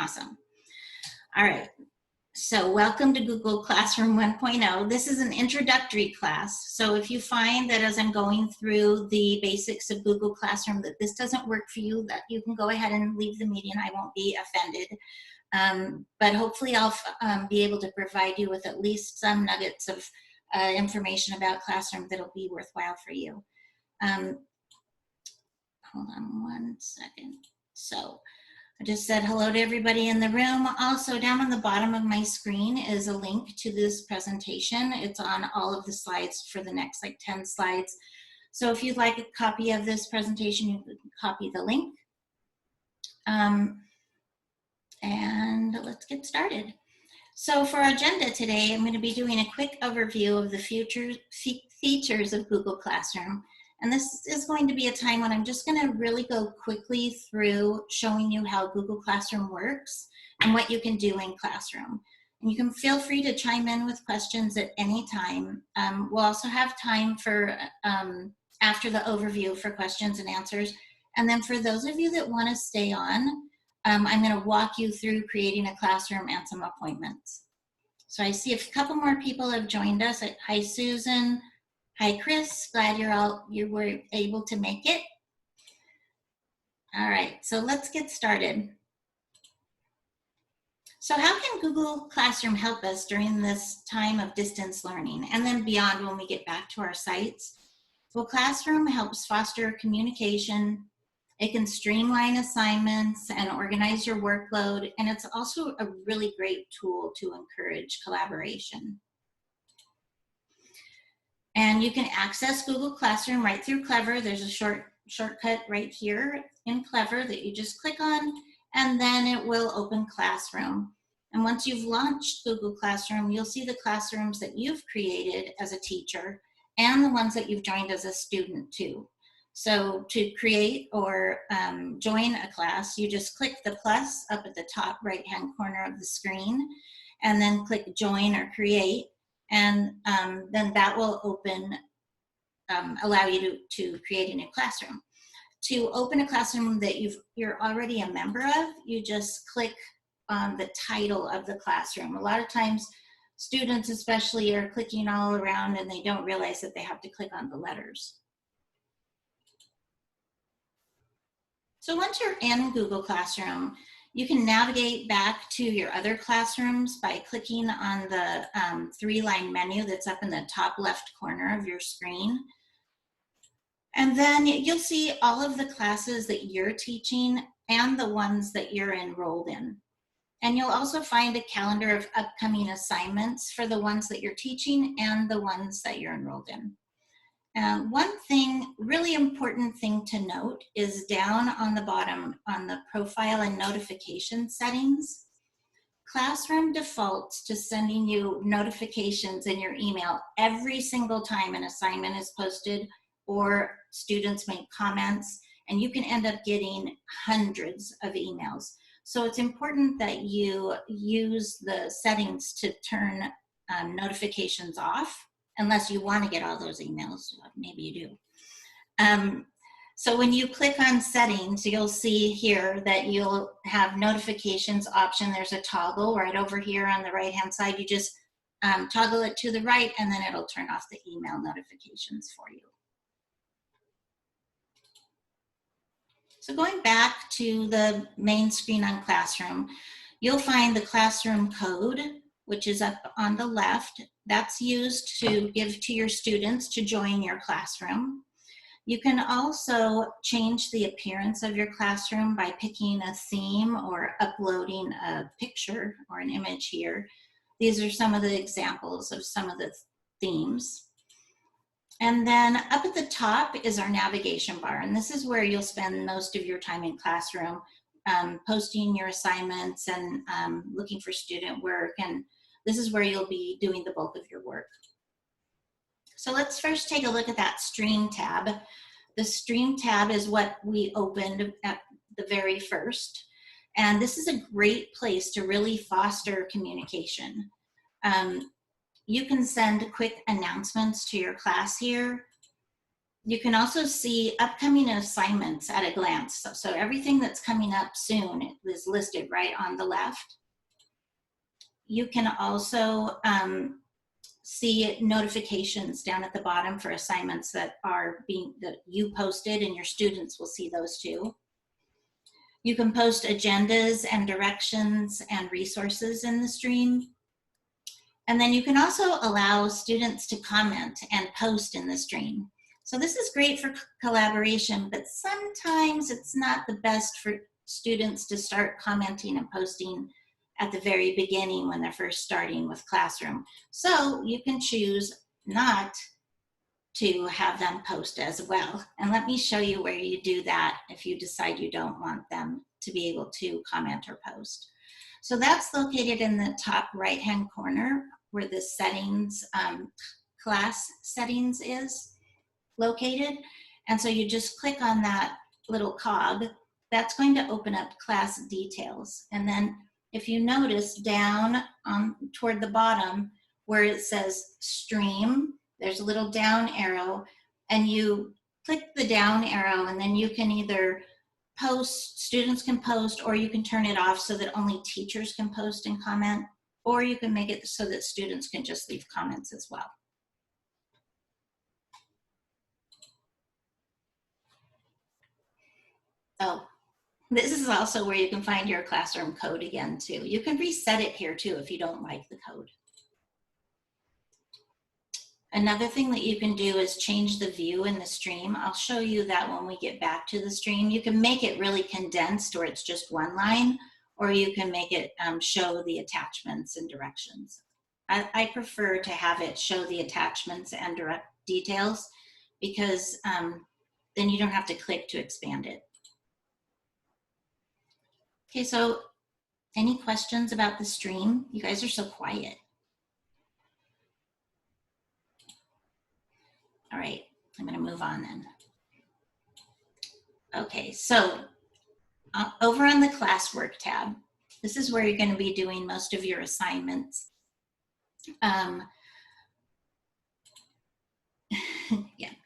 Awesome. All right. So welcome to Google Classroom 1.0. This is an introductory class. So if you find that as I'm going through the basics of Google Classroom that this doesn't work for you, that you can go ahead and leave the meeting. I won't be offended. But hopefully I'll be able to provide you with at least some nuggets of information about Classroom that'll be worthwhile for you. Hold on one second. So I just said hello to everybody in the room. Also, down on the bottom of my screen is a link to this presentation. It's on all of the slides for the next 10 slides. So if you'd like a copy of this presentation, you can copy the link. And let's get started. So for our agenda today, I'm going to be doing a quick overview of the features of Google Classroom. And this is going to be a time when I'm just going to really go quickly through showing you how Google Classroom works and what you can do in Classroom. And you can feel free to chime in with questions at any time. We'll also have time for, after the overview, for questions and answers. And then for those of you that want to stay on, I'm going to walk you through creating a classroom and some appointments. So I see a couple more people have joined us. Hi, Susan. Hi, Chris. Glad you were able to make it. All right, so let's get started. So how can Google Classroom help us during this time of distance learning and then beyond when we get back to our sites? Well, Classroom helps foster communication. It can streamline assignments and organize your workload, and it's also a really great tool to encourage collaboration. And you can access Google Classroom right through Clever. There's a shortcut right here in Clever that you just click on, and then it will open Classroom. And once you've launched Google Classroom, you'll see the classrooms that you've created as a teacher and the ones that you've joined as a student too. So to create or join a class, you just click the plus up at the top right-hand corner of the screen, and then click Join or Create. And then that will open, allow you to create a new classroom. To open a classroom that you're already a member of, you just click on the title of the classroom. A lot of times, students especially are clicking all around and they don't realize that they have to click on the letters. So once you're in Google Classroom, you can navigate back to your other classrooms by clicking on the three-line menu that's up in the top left corner of your screen. And then you'll see all of the classes that you're teaching and the ones that you're enrolled in. And you'll also find a calendar of upcoming assignments for the ones that you're teaching and the ones that you're enrolled in. One really important thing to note is down on the bottom on the profile and notification settings. Classroom defaults to sending you notifications in your email every single time an assignment is posted or students make comments, and you can end up getting hundreds of emails. So it's important that you use the settings to turn notifications off, unless you want to get all those emails. Maybe you do. So when you click on settings, you'll see here that you'll have notifications option. There's a toggle right over here on the right-hand side. You just toggle it to the right, and then it'll turn off the email notifications for you. So going back to the main screen on Classroom, you'll find the Classroom code, which is up on the left. That's used to give to your students to join your classroom. You can also change the appearance of your classroom by picking a theme or uploading a picture or an image here. These are some of the examples of some of the themes. And then up at the top is our navigation bar, and this is where you'll spend most of your time in Classroom, posting your assignments and looking for student work, and this is where you'll be doing the bulk of your work. So let's first take a look at that Stream tab. The Stream tab is what we opened at the very first, and this is a great place to really foster communication. You can send quick announcements to your class here. You can also see upcoming assignments at a glance. So everything that's coming up soon is listed right on the left. You can also see notifications down at the bottom for assignments that you posted, and your students will see those too. You can post agendas and directions and resources in the stream. And then you can also allow students to comment and post in the stream. So this is great for collaboration, but sometimes it's not the best for students to start commenting and posting at the very beginning when they're first starting with Classroom. So you can choose not to have them post as well. And let me show you where you do that if you decide you don't want them to be able to comment or post. So that's located in the top right-hand corner where the settings, class settings is located. And so you just click on that little cog. That's going to open up class details. And then if you notice down toward the bottom where it says stream, there's a little down arrow, and you click the down arrow, and then you can either post, students can post, or you can turn it off so that only teachers can post and comment, or you can make it so that students can just leave comments as well. Oh, this is also where you can find your classroom code again too. You can reset it here too if you don't like the code. Another thing that you can do is change the view in the stream. I'll show you that when we get back to the stream. You can make it really condensed where it's just one line, or you can make it show the attachments and directions. I prefer to have it show the attachments and direct details because then you don't have to click to expand it. Okay, so any questions about the stream? You guys are so quiet. All right, I'm gonna move on then. Okay, so over on the classwork tab, this is where you're gonna be doing most of your assignments. Yeah,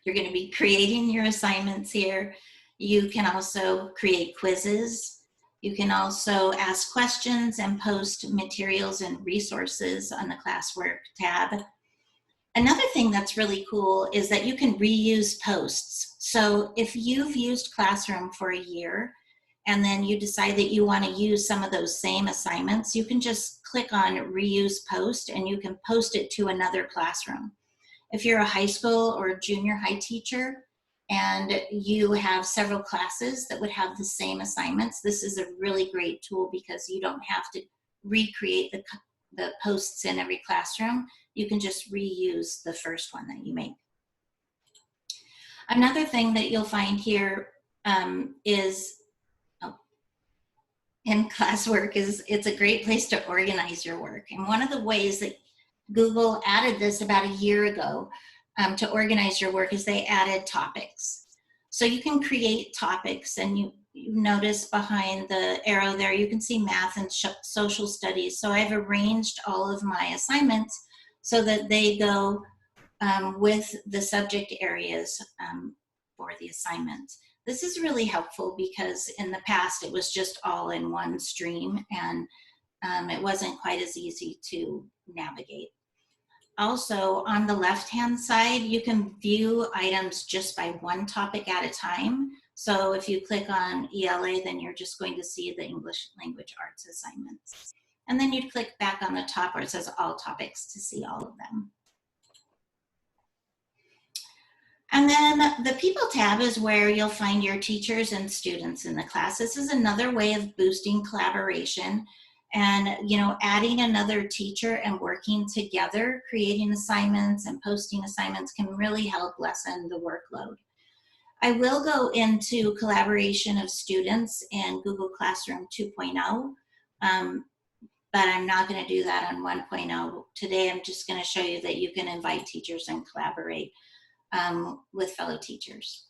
you're gonna be creating your assignments here. You can also create quizzes. You can also ask questions and post materials and resources on the classwork tab. Another thing that's really cool is that you can reuse posts. So if you've used Classroom for a year and then you decide that you want to use some of those same assignments, you can just click on reuse post and you can post it to another classroom. If you're a high school or junior high teacher and you have several classes that would have the same assignments, this is a really great tool because you don't have to recreate the posts in every classroom. You can just reuse the first one that you make. Another thing that you'll find here is in classwork is it's a great place to organize your work. And one of the ways that Google added this about a year ago to organize your work is they added topics. So you can create topics, and you notice behind the arrow there, you can see math and social studies. So I've arranged all of my assignments so that they go with the subject areas for the assignments. This is really helpful because in the past it was just all in one stream and it wasn't quite as easy to navigate. Also, on the left-hand side, you can view items just by one topic at a time. So if you click on ELA, then you're just going to see the English Language Arts assignments. And then you'd click back on the top where it says all topics to see all of them. And then the People tab is where you'll find your teachers and students in the class. This is another way of boosting collaboration and, you know, adding another teacher and working together, creating assignments and posting assignments can really help lessen the workload. I will go into collaboration of students in Google Classroom 2.0, but I'm not going to do that on 1.0. Today, I'm just going to show you that you can invite teachers and collaborate with fellow teachers.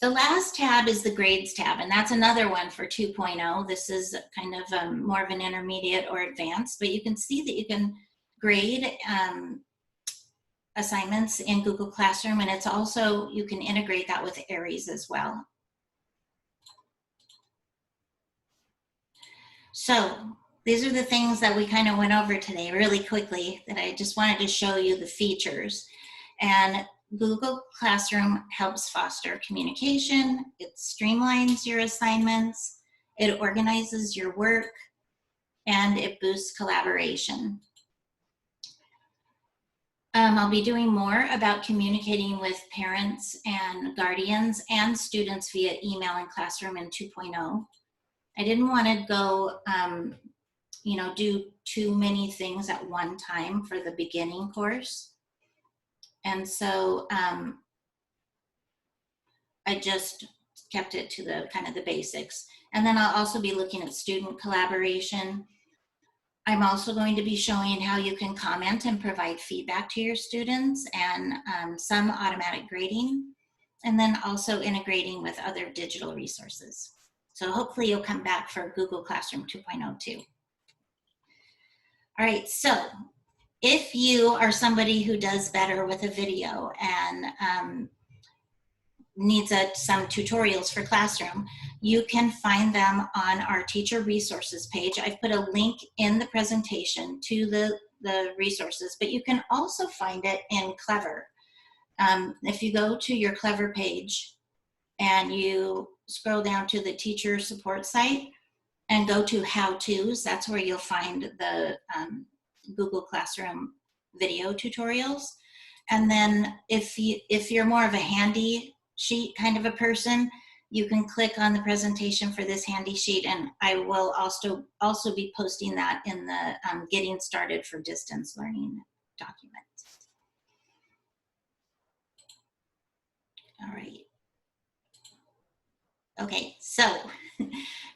The last tab is the Grades tab, and that's another one for 2.0. This is kind of more of an intermediate or advanced, but you can see that you can grade assignments in Google Classroom, and it's also, you can integrate that with Aries as well. So these are the things that we kind of went over today really quickly that I just wanted to show you the features. And Google Classroom helps foster communication, it streamlines your assignments, it organizes your work, and it boosts collaboration. I'll be doing more about communicating with parents and guardians and students via email in Classroom in 2.0. I didn't want to go, you know, do too many things at one time for the beginning course. And so I just kept it to the kind of the basics. And then I'll also be looking at student collaboration. I'm also going to be showing how you can comment and provide feedback to your students, and some automatic grading, and then also integrating with other digital resources. So hopefully you'll come back for Google Classroom 2.0 too. All right, so if you are somebody who does better with a video and needs some tutorials for Classroom, you can find them on our teacher resources page. I've put a link in the presentation to the resources, but you can also find it in Clever. If you go to your Clever page and you scroll down to the teacher support site and go to how-tos, that's where you'll find the Google Classroom video tutorials. And then if you're more of a handy sheet kind of a person, you can click on the presentation for this handy sheet, and I will also be posting that in the Getting Started for Distance Learning document. All right. Okay, so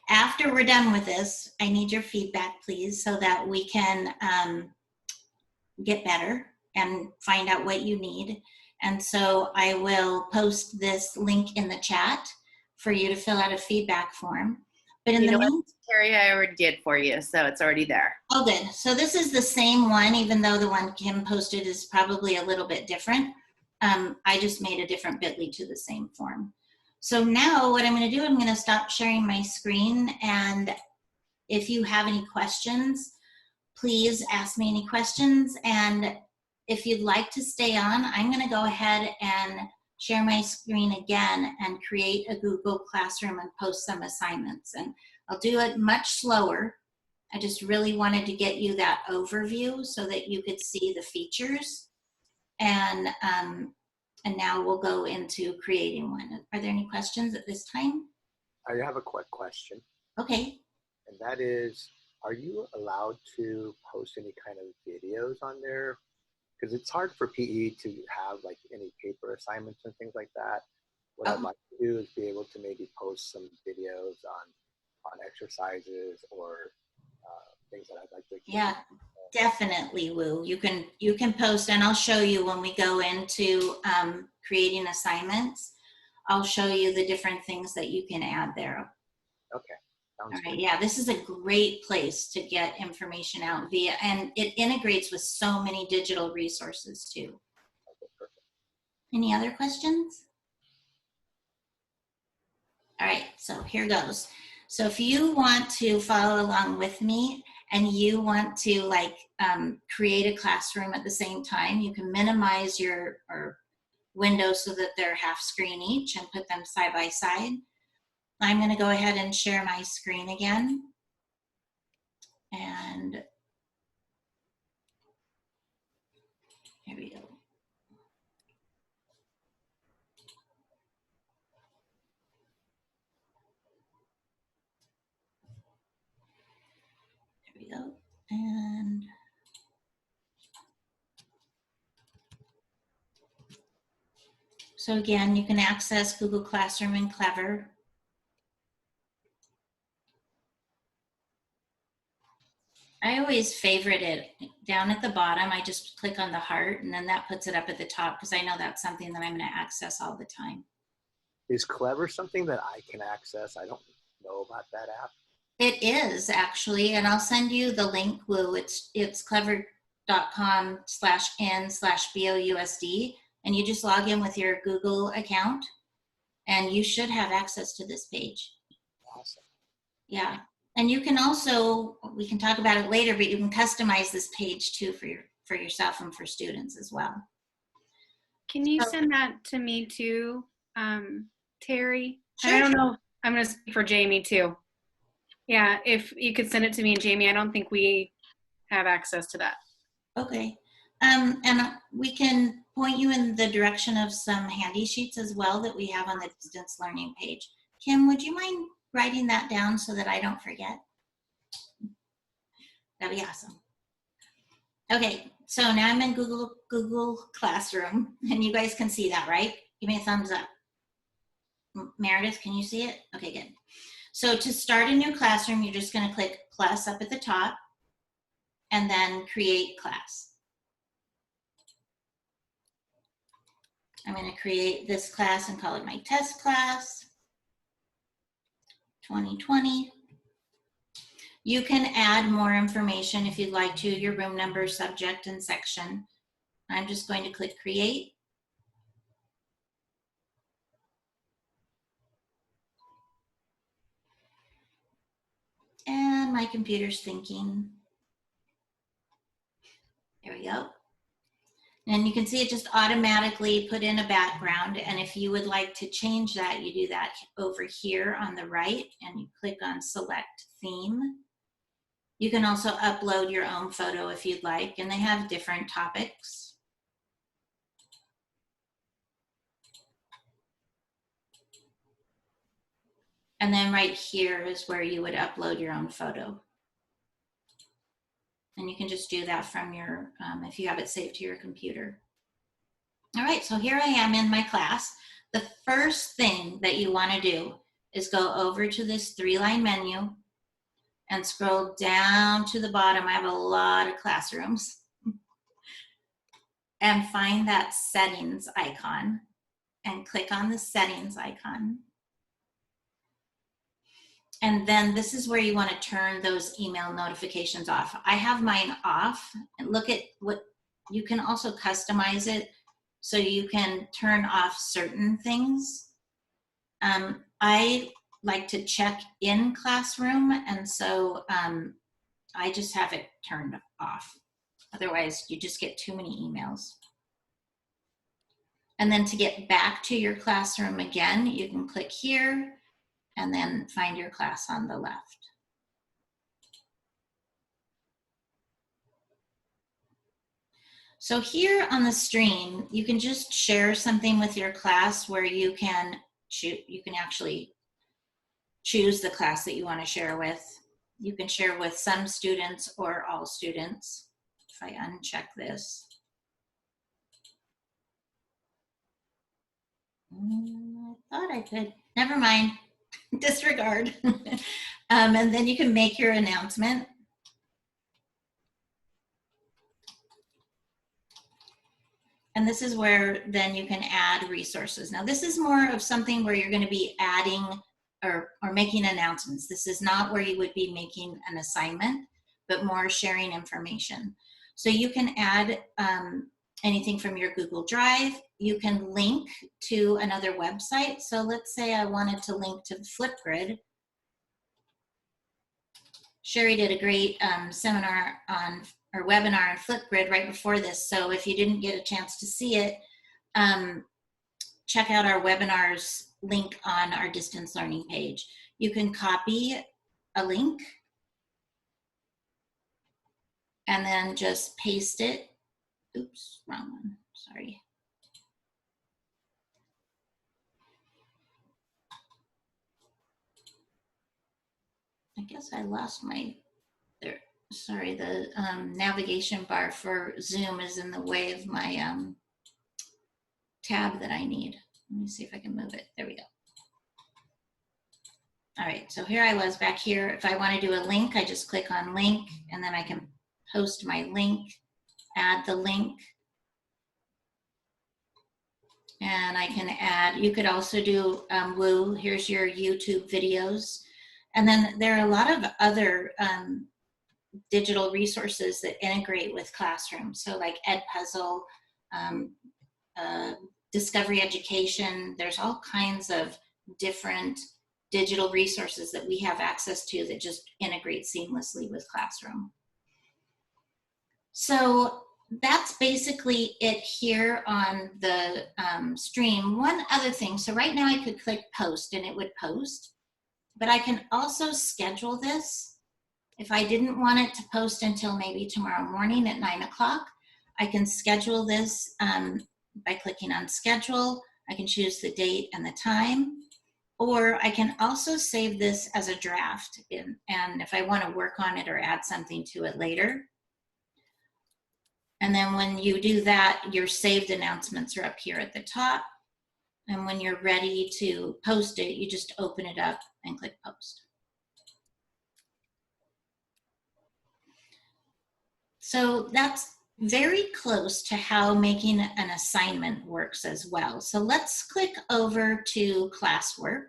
after we're done with this, I need your feedback, please, so that we can get better and find out what you need. And so I will post this link in the chat for you to fill out a feedback form. But in the meantime, Terry, I already did for you, so it's already there. Oh, good. So this is the same one, even though the one Kim posted is probably a little bit different. I just made a different bit.ly to the same form. So now what I'm going to do, I'm going to stop sharing my screen, and if you have any questions, please ask me any questions. And if you'd like to stay on, I'm going to go ahead and share my screen again and create a Google Classroom and post some assignments. And I'll do it much slower. I just really wanted to get you that overview so that you could see the features. And now we'll go into creating one. Are there any questions at this time? I have a quick question. Okay. And that is, are you allowed to post any kind of videos on there? Because it's hard for PE to have like any paper assignments and things like that. What I'd like to do is be able to maybe post some videos on exercises or things that I'd like to. Yeah, definitely, Woo. You can post, and I'll show you when we go into creating assignments. I'll show you the different things that you can add there. Okay. All right, yeah, this is a great place to get information out via, and it integrates with so many digital resources too. Okay, perfect. Any other questions? All right, so here goes. So if you want to follow along with me and you want to like create a classroom at the same time, you can minimize your windows so that they're half screen each and put them side by side. I'm going to go ahead and share my screen again. And here we go. There we go. And so again, you can access Google Classroom in Clever. I always favorite it down at the bottom. I just click on the heart, and then that puts it up at the top because I know that's something that I'm going to access all the time. Is Clever something that I can access? I don't know about that app. It is actually, and I'll send you the link, Woo. It's Clever google.com/n/BOUSD, and you just log in with your Google account, and you should have access to this page. Awesome. Yeah. And you can also, we can talk about it later, but you can customize this page too for yourself and for students as well. Can you send that to me too, Terry? Sure. I don't know. I'm going to speak for Jamie too. Yeah, if you could send it to me and Jamie, I don't think we have access to that. Okay. And we can point you in the direction of some handy sheets as well that we have on the distance learning page. Kim, would you mind writing that down so that I don't forget? That'd be awesome. Okay, so now I'm in Google Classroom, and you guys can see that, right? Give me a thumbs up. Meredith, can you see it? Okay, good. So to start a new classroom, you're just going to click plus up at the top, and then create class. I'm going to create this class and call it my test class 2020. You can add more information if you'd like to, your room number, subject, and section. I'm just going to click create. And my computer's thinking. There we go. And you can see it just automatically put in a background. And if you would like to change that, you do that over here on the right, and you click on select theme. You can also upload your own photo if you'd like, and they have different topics. And then right here is where you would upload your own photo. And you can just do that from your, if you have it saved to your computer. All right, so here I am in my class. The first thing that you want to do is go over to this 3-line menu and scroll down to the bottom. I have a lot of classrooms. And find that settings icon and click on the settings icon. And then this is where you want to turn those email notifications off. I have mine off, and look at what, you can also customize it so you can turn off certain things. I like to check in classroom, and so I just have it turned off. Otherwise, you just get too many emails. And then to get back to your classroom again, you can click here and then find your class on the left. So here on the stream, you can just share something with your class where you can actually choose the class that you want to share with. You can share with some students or all students. If I uncheck this. I thought I could, never mind, disregard. And then you can make your announcement. And this is where then you can add resources. Now this is more of something where you're going to be adding or making announcements. This is not where you would be making an assignment, but more sharing information. So you can add anything from your Google Drive. You can link to another website. So let's say I wanted to link to Flipgrid. Sherry did a great seminar on, or webinar on Flipgrid right before this. So if you didn't get a chance to see it, check out our webinars link on our distance learning page. You can copy a link and then just paste it. Oops, wrong one, sorry. I guess I lost my, there, sorry, the navigation bar for Zoom is in the way of my tab that I need. Let me see if I can move it, there we go. All right, so here I was back here. If I want to do a link, I just click on link, and then I can post my link, add the link. And I can add, you could also do Woo, here's your YouTube videos. And then there are a lot of other digital resources that integrate with classrooms. So like Edpuzzle, Discovery Education, there's all kinds of different digital resources that we have access to that just integrate seamlessly with Classroom. So that's basically it here on the stream. One other thing, so right now I could click post and it would post, but I can also schedule this. If I didn't want it to post until maybe tomorrow morning at 9 o'clock, I can schedule this by clicking on schedule. I can choose the date and the time, or I can also save this as a draft and if I want to work on it or add something to it later. And then when you do that, your saved announcements are up here at the top. And when you're ready to post it, you just open it up and click post. So that's very close to how making an assignment works as well. So let's click over to classwork.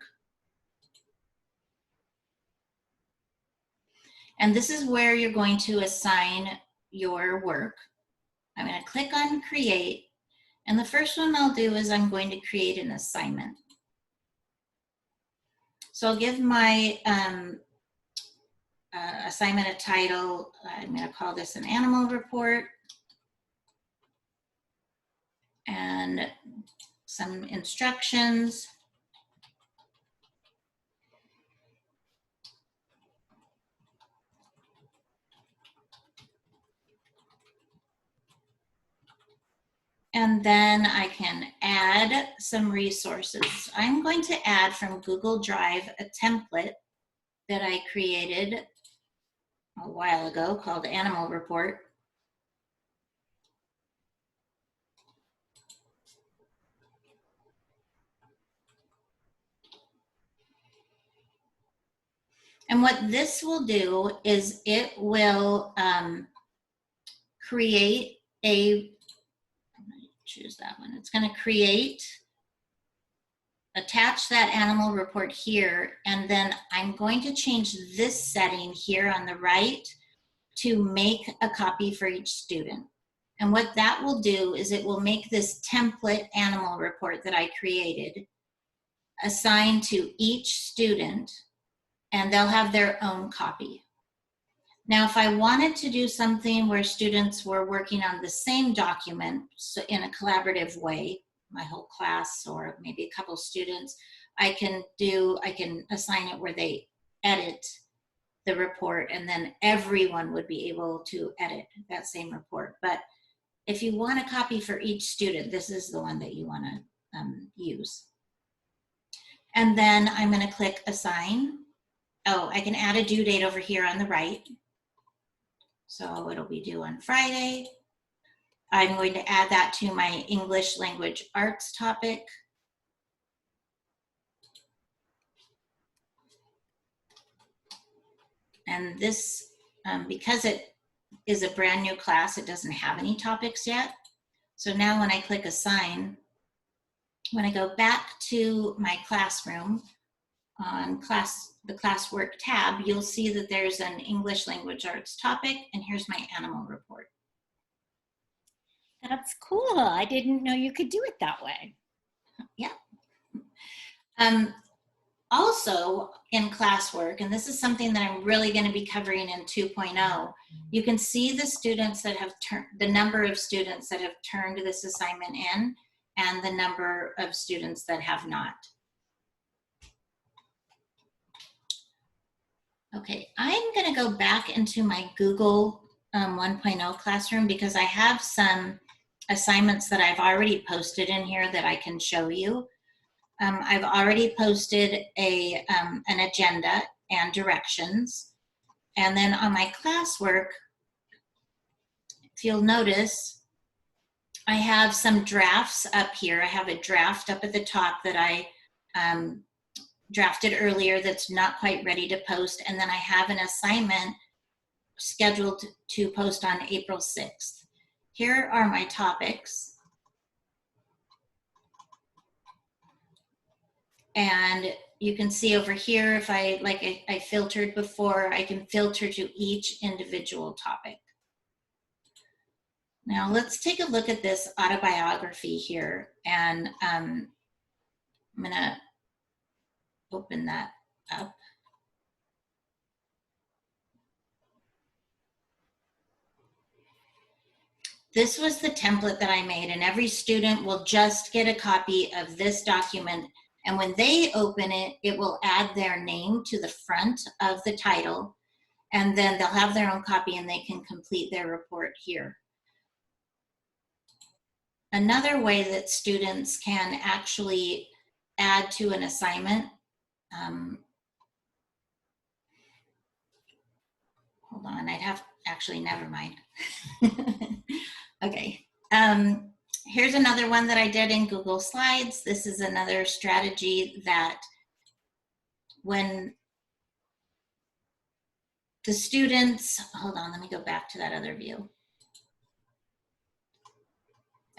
And this is where you're going to assign your work. I'm going to click on create. And the first one I'll do is I'm going to create an assignment. So I'll give my assignment a title. I'm going to call this an animal report. And some instructions. And then I can add some resources. I'm going to add from Google Drive a template that I created a while ago called Animal Report. And what this will do is it will create a, I'm going to choose that one. It's going to create, attach that animal report here, and then I'm going to change this setting here on the right to make a copy for each student. And what that will do is it will make this template animal report that I created assigned to each student, and they'll have their own copy. Now, if I wanted to do something where students were working on the same document so in a collaborative way, my whole class or maybe a couple students, I can assign it where they edit the report and then everyone would be able to edit that same report. But if you want a copy for each student, this is the one that you want to use. And then I'm going to click assign. Oh, I can add a due date over here on the right. So it'll be due on Friday. I'm going to add that to my English language arts topic. And this, because it is a brand new class, it doesn't have any topics yet. So now when I click assign, when I go back to my classroom on the classwork tab, you'll see that there's an English language arts topic, and here's my animal report. That's cool. I didn't know you could do it that way. Yeah. Also in classwork, and this is something that I'm really going to be covering in 2.0, you can see the students that have the number of students that have turned this assignment in and the number of students that have not. Okay, I'm going to go back into my Google 1.0 classroom because I have some assignments that I've already posted in here that I can show you. I've already posted an agenda and directions. And then on my classwork, if you'll notice, I have some drafts up here. I have a draft up at the top that I drafted earlier that's not quite ready to post. And then I have an assignment scheduled to post on April 6th. Here are my topics. And you can see over here, if I filtered before, I can filter to each individual topic. Now let's take a look at this autobiography here, and I'm gonna open that up. This was the template that I made, and every student will just get a copy of this document, and when they open it, it will add their name to the front of the title, and then they'll have their own copy and they can complete their report here. Another way that students can actually add to an assignment, hold on, actually, never mind. Okay, here's another one that I did in Google Slides. This is another strategy that when the students, hold on, let me go back to that other view.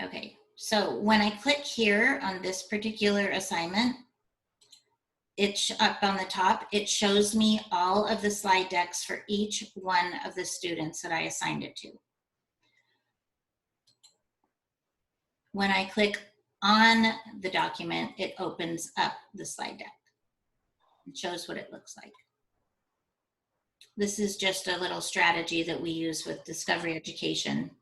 Okay, so when I click here on this particular assignment, it's up on the top, it shows me all of the slide decks for each one of the students that I assigned it to. When I click on the document, it opens up the slide deck. It shows what it looks like. This is just a little strategy that we use with Discovery Education.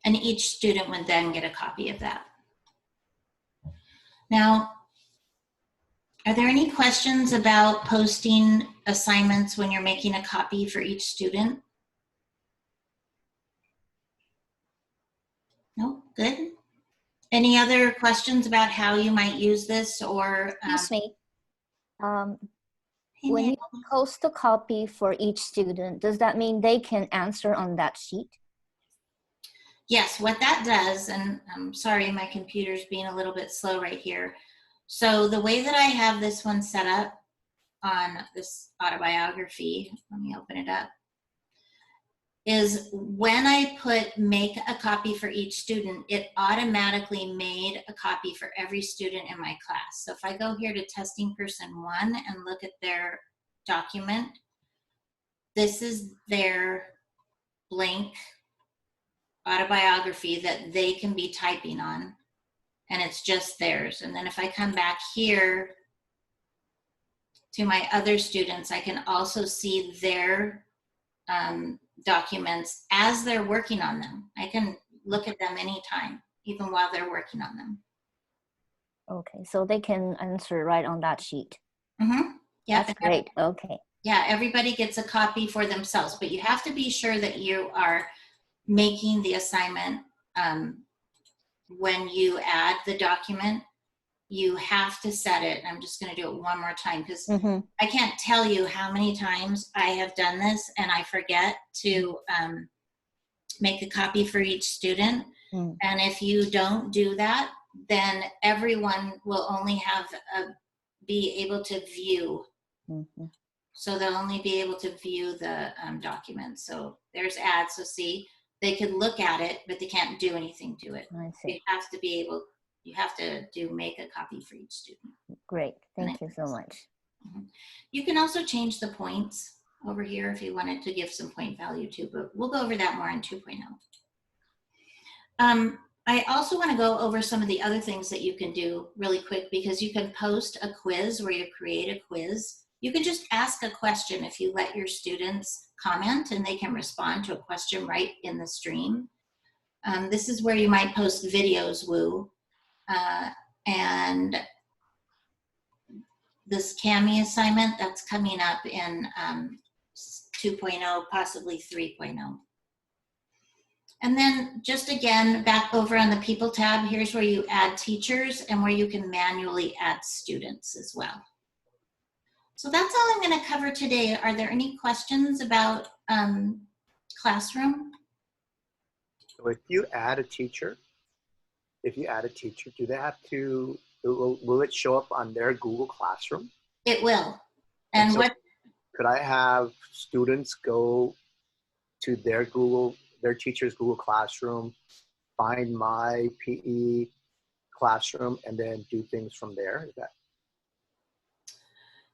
And each student would then get a copy of that. Now, are there any questions about posting assignments when you're making a copy for each student? No, good. Any other questions about how you might use this or? Excuse me. Hey, When ma'am. you post a copy for each student, does that mean they can answer on that sheet? Yes, what that does, and I'm sorry, my computer's being a little bit slow right here. So the way that I have this one set up on this autobiography, let me open it up, is when I put make a copy for each student, it automatically made a copy for every student in my class. So if I go here to testing person 1 and look at their document, this is their blank autobiography that they can be typing on, and it's just theirs. And then if I come back here to my other students, I can also see their documents as they're working on them. I can look at them anytime, even while they're working on them. Okay, so they can answer right on that sheet. Mm-hmm. Yeah, That's great. Okay. yeah, everybody gets a copy for themselves, but you have to be sure that you are making the assignment. When you add the document, you have to set it. I'm just going to do it one more time because I can't tell you how many times I have done this and I forget to make a copy for each student. And if you don't do that, then everyone will only have be able to view. So they'll only be able to view the documents. So there's ads. So see, they can look at it, but they can't do anything to it. I You see. have to be able, you have to make a copy for each student. Great. Thank you so much. You can also change the points over here if you wanted to give some point value too, but we'll go over that more in 2.0. I also want to go over some of the other things that you can do really quick, because you can post a quiz where you create a quiz. You can just ask a question if you let your students comment, and they can respond to a question right in the stream. This is where you might post videos, Woo. And this CAMI assignment, that's coming up in 2.0, possibly 3.0. And then just again, back over on the People tab, here's where you add teachers and where you can manually add students as well. So that's all I'm going to cover today. Are there any questions about Classroom? So if you add a teacher, do they have to, will it show up on their Google Classroom? It will. And So what? could I have students go to their teacher's Google Classroom, find my PE classroom and then do things from there? Is that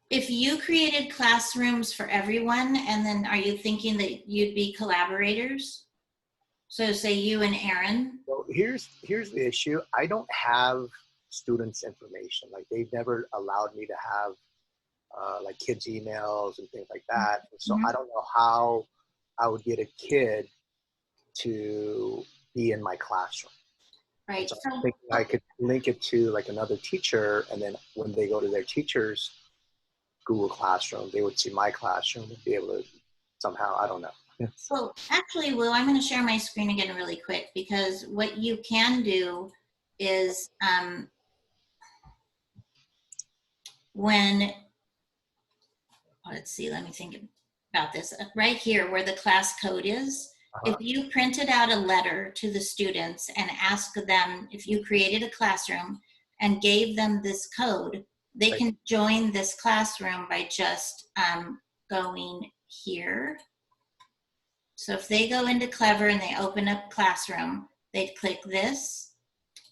If you created classrooms for everyone, and then are you thinking that you'd be collaborators? So say you and Aaron. so? Here's the issue. I don't have students' information. Like they've never allowed me to have like kids' emails and things like that. And so I don't know how I would get a kid to be in my classroom. Right. So So I'm thinking I could link it to like another teacher, and then when they go to their teacher's Google Classroom, they would see my classroom and be able to somehow, I don't know. well, actually, Lou, I'm going to share my screen again really quick, because what you can do is when, let's see, let me think about this. Right here where the class code is, if you printed out a letter to the students and asked them, if you created a classroom and gave them this code, they can join this classroom by just going here. So if they go into Clever and they open up Classroom, they'd click this,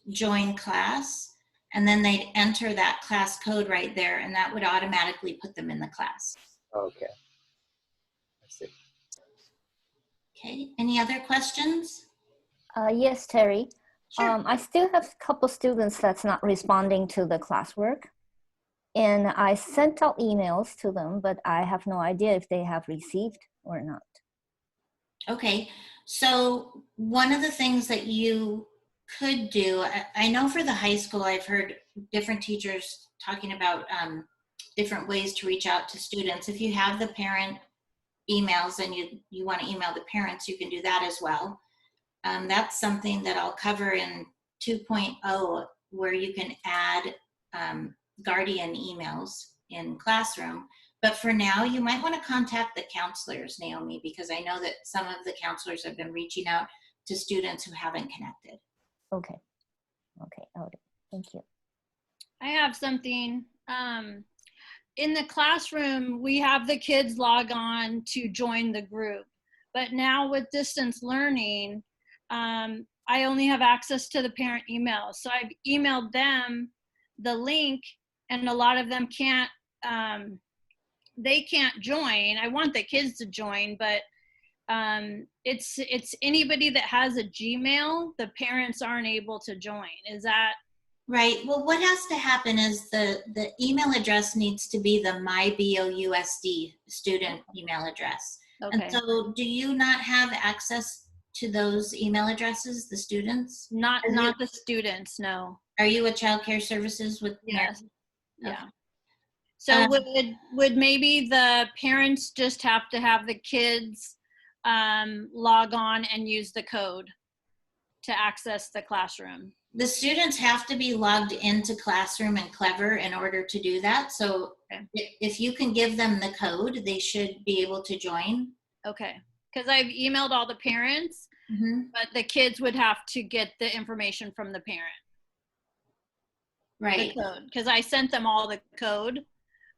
join class, and then they'd enter that class code right there, and that would automatically put them in the class. Okay. I see. Okay, any other questions? Yes, Terry. Sure. I still have a couple students that's not responding to the classwork. And I sent out emails to them, but I have no idea if they have received or not. Okay, so one of the things that you could do, I know for the high school, I've heard different teachers talking about different ways to reach out to students. If you have the parent emails and you want to email the parents, you can do that as well. That's something that I'll cover in 2.0, where you can add guardian emails in Classroom. But for now, you might want to contact the counselors, Naomi, because I know that some of the counselors have been reaching out to students who haven't connected. Okay. Okay. Okay. Thank you. I have something. In the classroom, we have the kids log on to join the group. But now with distance learning, I only have access to the parent emails. So I've emailed them the link, and a lot of them can't, they can't join. I want the kids to join, but it's anybody that has a Gmail, the parents aren't able to join. Is that? Right. Well, what has to happen is the email address needs to be the MyBOUSD student email address. Okay. And so do you not have access to those email addresses, the students? Not the students, no. Are you a child care services with? Yes. Okay. Yeah. So would maybe the parents just have to have the kids log on and use the code to access the classroom? The students have to be logged into Classroom and Clever in order to do that. So Okay. if you can give them the code, they should be able to join. Okay. Because I've emailed all the parents, Mm-hmm. but the kids would have to get the information from the parent. Right. The code. Because I sent them all the code.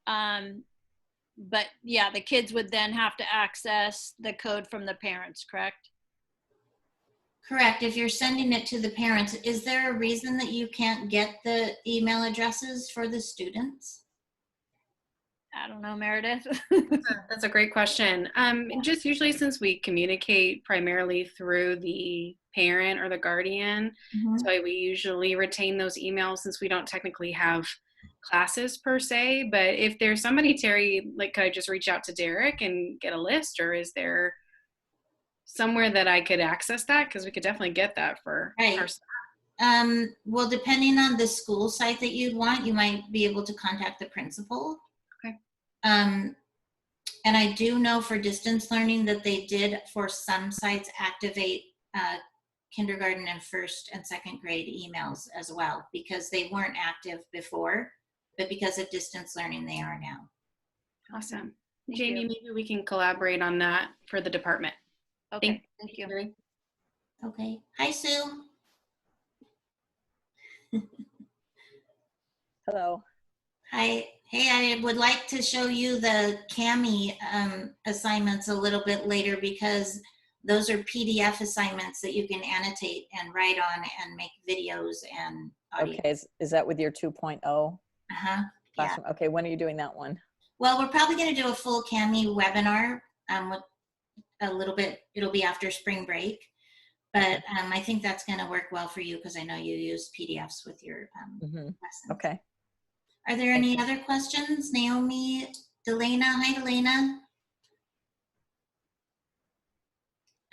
But yeah, the kids would then have to access the code from the parents, correct? Correct. If you're sending it to the parents, is there a reason that you can't get the email addresses for the students? I don't know, Meredith. That's a great question. Just usually since we communicate primarily through the parent or the guardian, so we usually retain those emails since we don't technically have classes per se. But if there's somebody, Terry, like, could I just reach out to Derek and get a list, or is there somewhere that I could access that? Because we could definitely get that for Right. our staff. Well, depending on the school site that you'd want, you might be able to contact the principal. Okay. And I do know for distance learning that they did, for some sites, activate kindergarten and first and second grade emails as well, because they weren't active before, but because of distance learning, they are now. Awesome. Thank Jamie, you. maybe we can collaborate on that for the department. Okay, thank you. Terry. Okay. Hi, Sue. Hello. Hi. Hey, I would like to show you the CAMI assignments a little bit later, because those are PDF assignments that you can annotate and write on and make videos and audio. Okay, is that with your 2.0 Uh-huh. Yeah. classroom? Okay, when are you doing that one? Well, we're probably going to do a full Cami webinar with a little bit, it'll be after spring break. But I think that's going to work well for you because I know you use PDFs with your lessons. Okay. Are there any other questions? Naomi, Delana. Hi, Delana.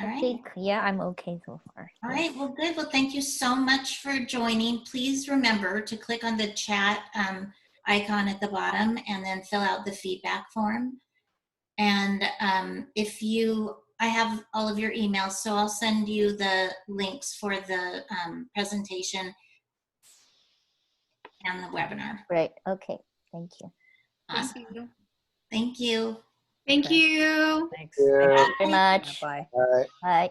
All right. Okay, yeah, I'm okay so far. All right. Well, good. Well, thank you so much for joining. Please remember to click on the chat icon at the bottom and then fill out the feedback form. And I have all of your emails, so I'll send you the links for the presentation and the webinar. Great. Okay. Thank you. Awesome. Thank you. Thank you. Thank Okay. you. Thanks. Yeah. Very much. Bye. All right. Bye.